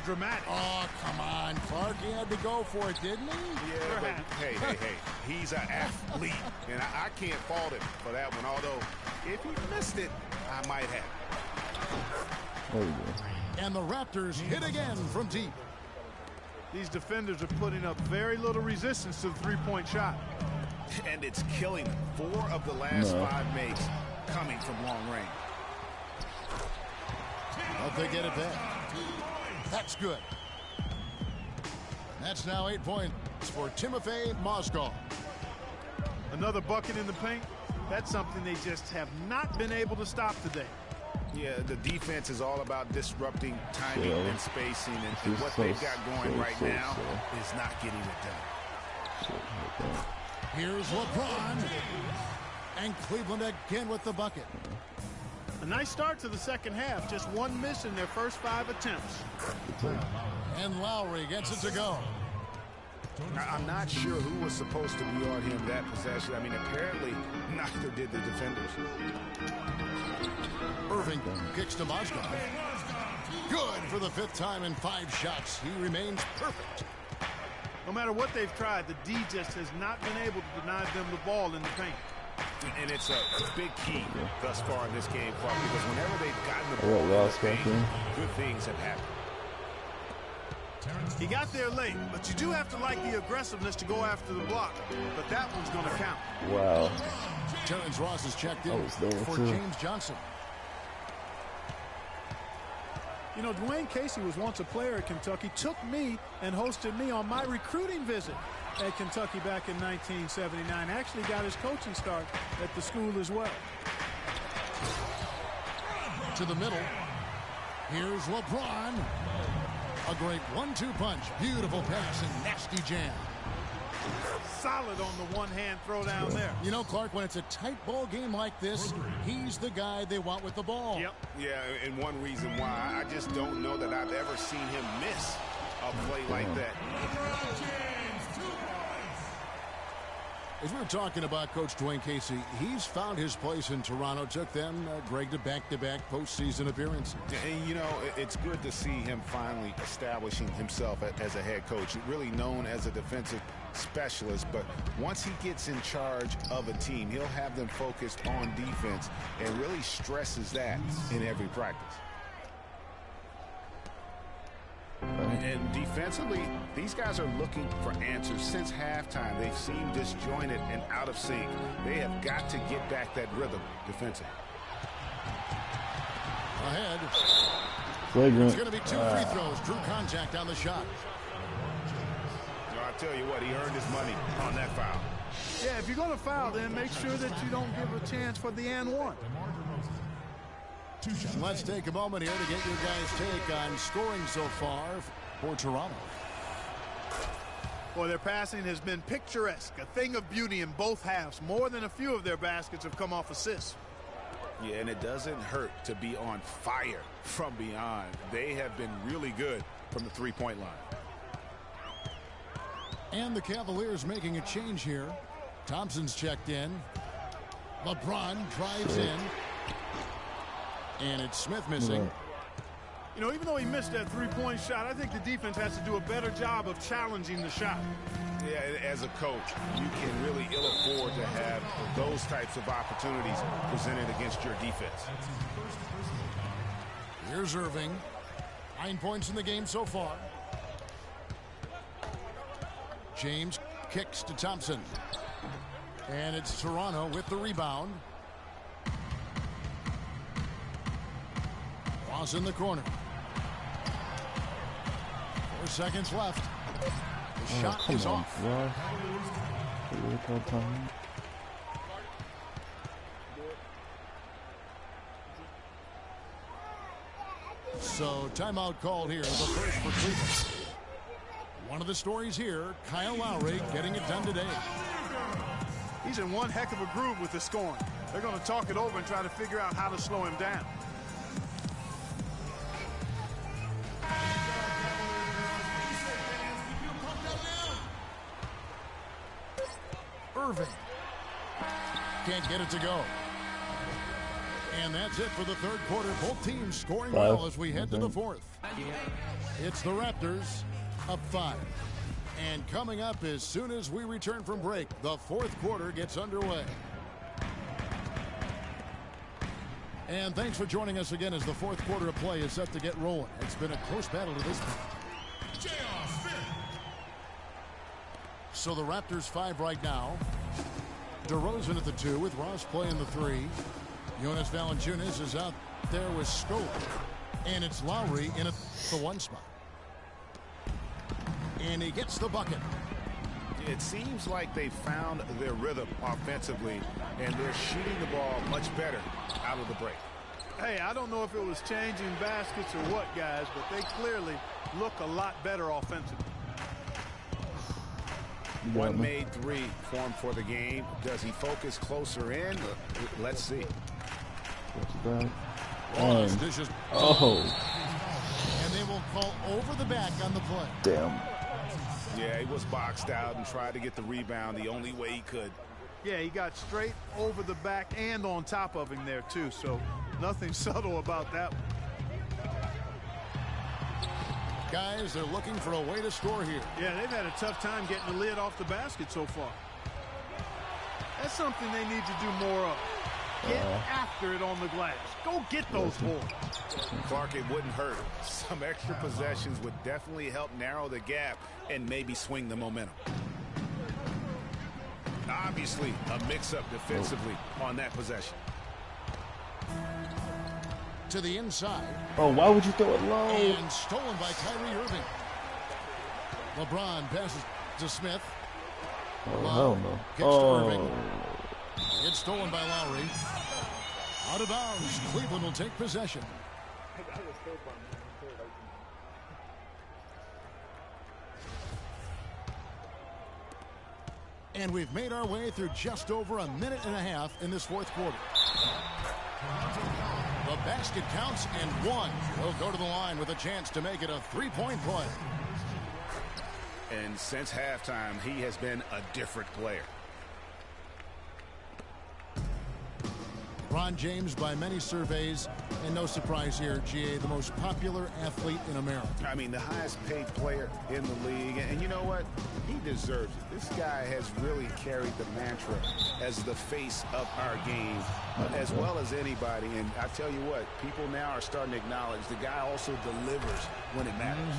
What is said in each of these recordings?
dramatic. Oh, come on, Clark. He had to go for it, didn't he? Yeah, but hey. He's an athlete, and I can't fault him for that one. Although, if he missed it, I might have. There you go. And the Raptors hit again from deep. These defenders are putting up very little resistance to the three-point shot. And it's killing them. 4 of the last 5 makes coming from long range. Hope they get it back. That's good. That's now 8 points for Timofey Mozgov. Another bucket in the paint. That's something they just have not been able to stop today. Yeah, the defense is all about disrupting timing and spacing, and what they've got going right now is not getting it done. Here's LeBron. And Cleveland again with the bucket. A nice start to the second half. Just 1 miss in their first 5 attempts. And Lowry gets it to go. I'm not sure who was supposed to be on him that possession. I mean, apparently neither did the defenders. Irving kicks to Mozgov. Good for the 5th time in 5 shots. He remains perfect. No matter what they've tried, the D just has not been able to deny them the ball in the paint. And it's a big key thus far in this game, Clark, because whenever they've gotten the ball in the paint, good things have happened. He got there late, but you do have to like the aggressiveness to go after the block. But that one's going to count. Wow. Terrence Ross is checked in for James Johnson. You know, Dwayne Casey was once a player at Kentucky, took me and hosted me on my recruiting visit at Kentucky back in 1979. Actually got his coaching start at the school as well. To the middle. Here's LeBron. A great 1-2 punch. Beautiful pass and nasty jam. Solid on the one-hand throw down there. You know, Clark, when it's a tight ball game like this, he's the guy they want with the ball. Yep. Yeah, and one reason why, I just don't know that I've ever seen him miss a play like that. As we were talking about Coach Dwayne Casey, he's found his place in Toronto. Took them, Greg, to back-to-back postseason appearances. And, you know, it's good to see him finally establishing himself as a head coach. Really known as a defensive specialist, but once he gets in charge of a team, he'll have them focused on defense and really stresses that in every practice. And defensively, these guys are looking for answers since halftime. They've seemed disjointed and out of sync. They have got to get back that rhythm defensively. Ahead. Flagrant. It's going to be 2 free throws. Drew contact on the shot. I'll tell you what, he earned his money on that foul. Yeah, if you're going to foul, then make sure that you don't give a chance for the and one. And let's take a moment here to get your guys' take on scoring so far for Toronto. Boy, their passing has been picturesque, a thing of beauty in both halves. More than a few of their baskets have come off assists. Yeah, and it doesn't hurt to be on fire from beyond. They have been really good from the three-point line. And the Cavaliers making a change here. Thompson's checked in. LeBron drives in. And it's Smith missing. You know, even though he missed that three-point shot, I think the defense has to do a better job of challenging the shot. Yeah, as a coach, you can really ill afford to have those types of opportunities presented against your defense. Here's Irving. 9 points in the game so far. James kicks to Thompson. And it's Toronto with the rebound. Ross in the corner. 4 seconds left. The shot is off. So timeout called here. The first for Cleveland. One of the stories here, Kyle Lowry getting it done today. He's in one heck of a groove with the scoring. They're going to talk it over and try to figure out how to slow him down. Irving can't get it to go. And that's it for the third quarter. Both teams scoring well as we head to the fourth. It's the Raptors up 5. And coming up as soon as we return from break, the fourth quarter gets underway. And thanks for joining us again as the fourth quarter of play is set to get rolling. It's been a close battle to this point. So the Raptors 5 right now. DeRozan at the 2 with Ross playing the 3. Jonas Valanciunas is out there with Scola. And it's Lowry in the 1 spot. And he gets the bucket. It seems like they found their rhythm offensively, and they're shooting the ball much better out of the break. Hey, I don't know if it was changing baskets or what, guys, but they clearly look a lot better offensively. One made 3 formed for the game. Does he focus closer in? Let's see. Dishes. Oh. And they will call over the back on the play. Damn. Yeah, he was boxed out and tried to get the rebound the only way he could. Yeah, he got straight over the back and on top of him there, too. So nothing subtle about that one. Guys, they're looking for a way to score here. Yeah, they've had a tough time getting the lid off the basket so far. That's something they need to do more of. Get after it on the glass. Go get those boards. Clark, it wouldn't hurt. Some extra possessions would definitely help narrow the gap and maybe swing the momentum. Obviously, a mix-up defensively on that possession. To the inside. Oh, why would you throw it low? And stolen by Kyrie Irving. LeBron passes to Smith. Oh, hell no. Gets to Irving. It's stolen by Lowry. Out of bounds. Cleveland will take possession. And we've made our way through just over a minute and a half in this fourth quarter. The basket counts and 1. He'll go to the line with a chance to make it a 3-point play. And since halftime, he has been a different player. LeBron James, by many surveys, and no surprise here, GA, the most popular athlete in America. I mean, the highest paid player in the league. And you know what? He deserves it. This guy has really carried the mantra as the face of our game, as well as anybody. And I tell you what, people now are starting to acknowledge the guy also delivers when it matters.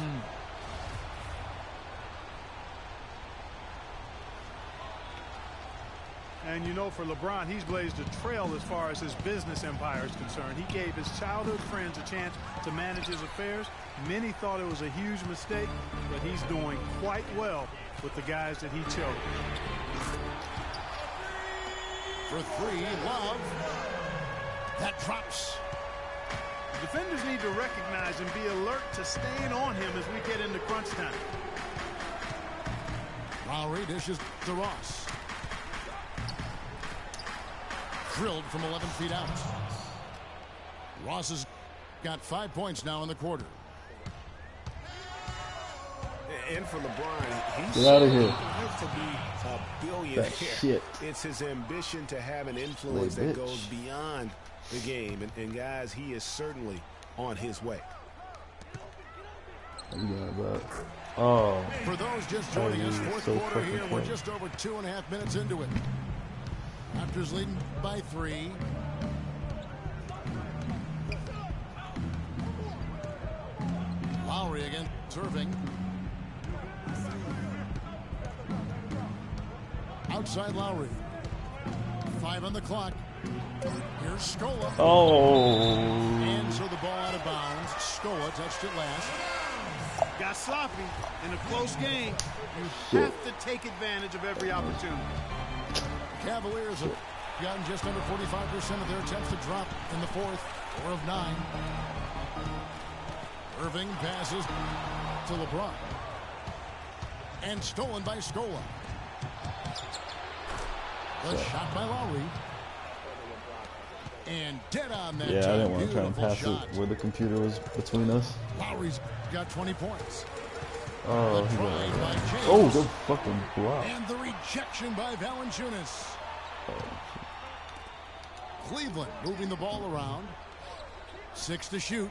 And you know, for LeBron, he's blazed a trail as far as his business empire is concerned. He gave his childhood friends a chance to manage his affairs. Many thought it was a huge mistake, but he's doing quite well with the guys that he chose. For 3, Love. That drops. The defenders need to recognize and be alert to staying on him as we get into crunch time. Lowry dishes to Ross. Drilled from 11 feet out. Ross has got 5 points now in the quarter. And for LeBron, he's Get out of here. to be a billionaire. That shit. It's his ambition to have an influence that goes beyond the game. And guys, he is certainly on his way. Oh. For those just joining us, fourth so quarter here, fucking we're close. just over 2.5 minutes into it. Raptors leading by 3. Lowry again, serving. Outside Lowry. 5 on the clock. Here's Scola. Oh. And so the ball out of bounds. Scola touched it last. Got sloppy in a close game. You have to take advantage of every opportunity. Cavaliers have gotten just under 45% of their attempts to drop in the fourth. 4 of 9. Irving passes to LeBron. And stolen by Scola. The shot by Lowry. And dead on that Yeah, I time. didn't want to try and Beautiful pass shot. it where the computer was between us. Lowry's got 20 points. Oh, The he drive by got James. Oh, good fucking block. And the rejection by Valanciunas. Cleveland moving the ball around. 6 to shoot.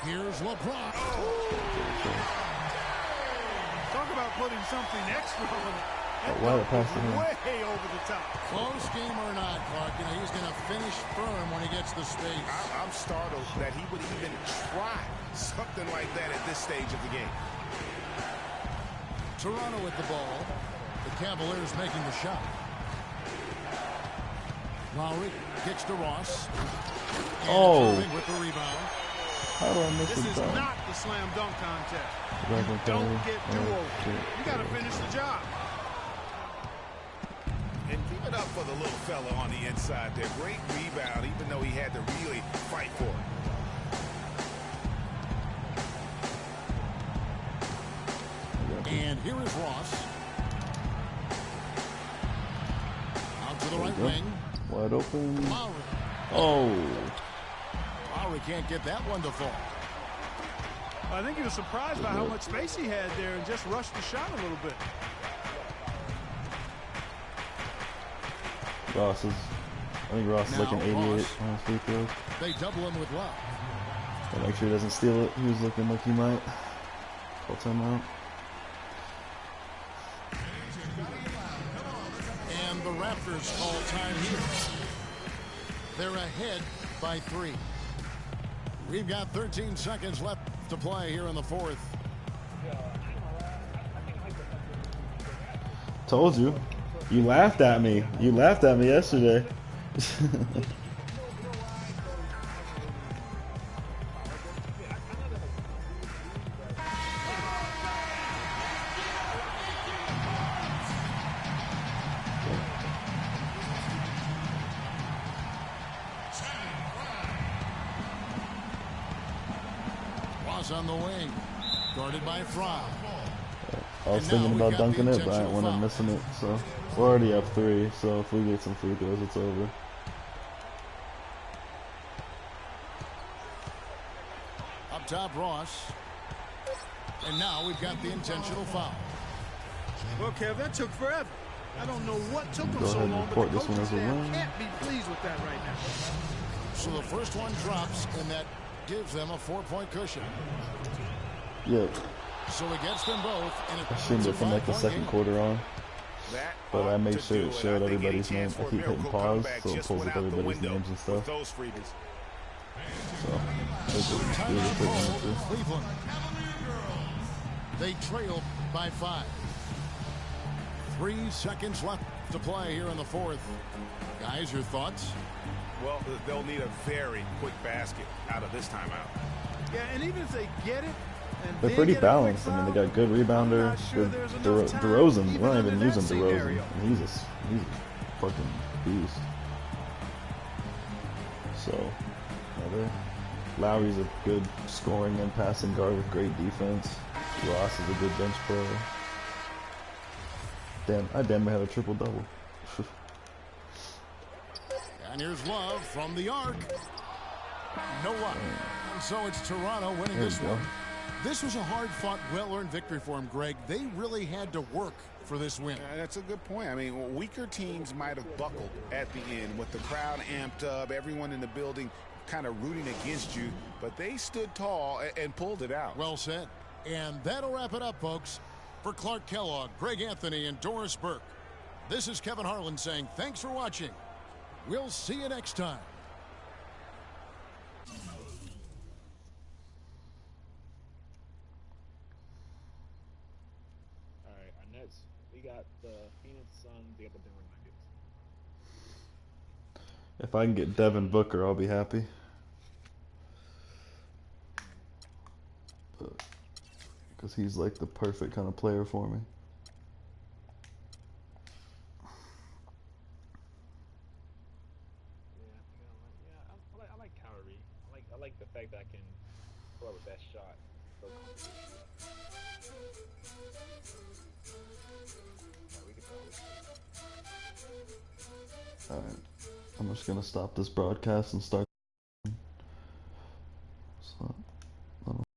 Here's LeBron. Talk about putting something extra on it. Why the pass to him? Way over the top. Close game or not, Clark, he's going to finish firm when he gets the space. I'm startled that he would even try something like that at this stage of the game. Toronto with the ball. The Cavaliers making the shot. Lowry kicks to Ross. And Irving with the rebound. How do I miss This the is dunk? not the slam dunk contest. Right, Don't right. get Oh, do-over. shit. You got to finish the job. And give it up for the little fella on the inside there. Great rebound, even though he had to really fight for it. And here is Ross. Out to the right go. wing. Wide open. Lowry. Oh. Lowry can't get that one to fall. I think he was surprised by how much space he had there and just rushed the shot a little bit. I think Ross is like an Now 88 Ross. on his free throws. They double him with Love. Gotta make sure he doesn't steal it. He was looking like he might. Call timeout. And the Raptors call time here. They're ahead by 3. We've got 13 seconds left to play here in the fourth. Told you. You laughed at me. You laughed at me yesterday. Ross on the wing. Guarded by Fry. I was thinking about dunking it, but I didn't want to missing it. So we're already up 3. So if we get some free throws, it's over. Up top, Ross. And now we've got the intentional foul. Well, Kev, that took forever. I don't know what took them Go so ahead and long, report but the this one coaching as a staff win. can't be pleased with that right now. So the first one drops, and that gives them a 4-point cushion. Yeah, So it gets them both, and I it shouldn't have from like the second quarter on. That But I ought made to sure do it it. showed I think everybody's any name. chance I for a keep hitting miracle pause, comeback so it just pulls went up out the everybody's window names and with stuff. those freebies. So it's just Time really out quick ball, answer. Cleveland. They trail by 5. 3 seconds left to play here in the fourth. Guys, your thoughts? Well, they'll need a very quick basket out of this timeout. Yeah, and even if they get it, and They're then pretty get a quick balanced. I mean, they foul, got good rebounder, not sure good there's enough time DeRozan. even We're not even under using that DeRozan. scenario. And he's a fucking beast. So, Lowry's a good scoring and passing guard with great defense. Ross is a good bench player. Damn, I damn near have a triple double. And here's Love from the arc. No luck. And so it's Toronto winning There this you go. one. This was a hard-fought, well-earned victory for him, Greg. They really had to work for this win. That's a good point. I mean, weaker teams might have buckled at the end with the crowd amped up, everyone in the building kind of rooting against you, but they stood tall and pulled it out. Well said. And that'll wrap it up, folks. For Clark Kellogg, Greg Anthony, and Doris Burke, this is Kevin Harlan saying thanks for watching. We'll see you next time. All right, our Nets, we got the Phoenix Suns, we got the Denver Nuggets. If I can get Devin Booker, I'll be happy. Because he's like the perfect kind of player for me. I like Kyrie. I like the fact that I can pull up with that shot. So we can Alright. I'm just gonna stop this broadcast and start